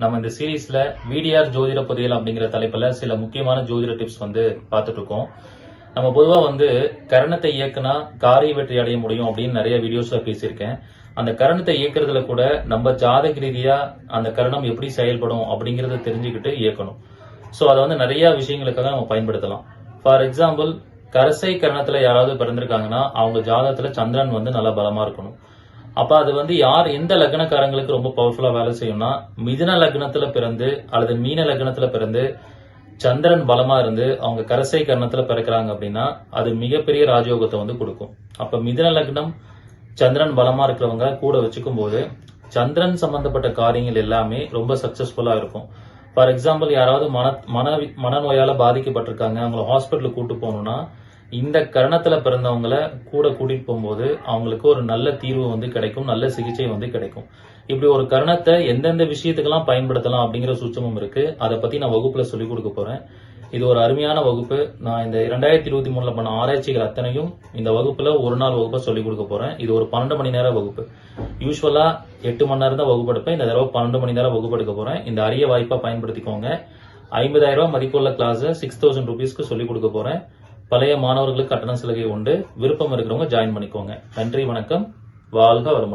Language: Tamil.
நம்ம இந்த சீரீஸ்ல விடிஆர் ஜோதிட புதையல் அப்படிங்கிற தலைப்புல சில முக்கியமான ஜோதிட டிப்ஸ் பார்த்துட்டு இருக்கோம். நம்ம பொதுவா கரணத்தை இயக்குனா காரிய வெற்றி அடைய முடியும் அப்படின்னு நிறைய வீடியோஸ்ல பேசியிருக்கேன். அந்த கரணத்தை இயக்குறதுல கூட நம்ம ஜாதக ரீதியா அந்த கரணம் எப்படி செயல்படும் அப்படிங்கறத தெரிஞ்சுக்கிட்டு இயக்கணும். சோ அதை நிறைய விஷயங்களுக்காக நம்ம பயன்படுத்தலாம். ஃபார் எக்ஸாம்பிள், கரசை கரணத்துல யாராவது பிறந்திருக்காங்கன்னா அவங்க ஜாதகத்துல சந்திரன் நல்லா பலமா இருக்கணும். அப்ப அது யார் எந்த லக்னக்காரங்களுக்கு ரொம்ப பவர்ஃபுல்லா வேலை செய்யும்னா, மிதுன லக்னத்துல பிறந்து அல்லது மீன லக்னத்துல பிறந்து சந்திரன் பலமா இருந்து அவங்க கரசை கரணத்துல பிறக்கிறாங்க அப்படின்னா அது மிகப்பெரிய ராஜயோகத்தை கொடுக்கும். அப்ப மிதுன லக்னம் சந்திரன் பலமா இருக்கிறவங்க கூட வச்சுக்கும் போது சந்திரன் சம்பந்தப்பட்ட காரியங்கள் எல்லாமே ரொம்ப சக்சஸ்ஃபுல்லா இருக்கும். ஃபார் எக்ஸாம்பிள், யாராவது மனநோயால பாதிக்கப்பட்டிருக்காங்க, அவங்களை ஹாஸ்பிட்டலுக்கு கூட்டு போகணும்னா இந்த கரணத்துல பிறந்தவங்களை கூட கூட்டிட்டு போகும்போது அவங்களுக்கு ஒரு நல்ல தீர்வு கிடைக்கும், நல்ல சிகிச்சை கிடைக்கும். இப்படி ஒரு கரணத்தை எந்தெந்த விஷயத்துக்கெல்லாம் பயன்படுத்தலாம் அப்படிங்கிற சூட்சமும் இருக்கு. அதை பத்தி நான் வகுப்புல சொல்லிக் கொடுக்க போறேன். இது ஒரு அருமையான வகுப்பு. நான் இந்த 2023 பண்ண ஆராய்ச்சிகள் அத்தனையும் இந்த வகுப்புல ஒரு நாள் வகுப்பை சொல்லிக் கொடுக்க போறேன். இது ஒரு 12 மணி நேர வகுப்பு. யூஸ்வலா 8 மணி நேரம் தான் வகுப்பு எடுப்பேன். இந்த தடவை 12 மணி நேரம் வகுப்பு எடுக்க போறேன். இந்த அரிய வாய்ப்பா பயன்படுத்திக்கோங்க. 50,000 ரூபாய் மதிப்புள்ள கிளாஸ் 6,000 rupeesக்கு சொல்லிக் கொடுக்க போறேன். பழைய மாணவர்களுக்கு கட்டண சலுகை உண்டு. விருப்பம் இருக்கிறவங்க ஜாயின் பண்ணிக்கோங்க. நன்றி, வணக்கம், வாழ்க வளமுடன்.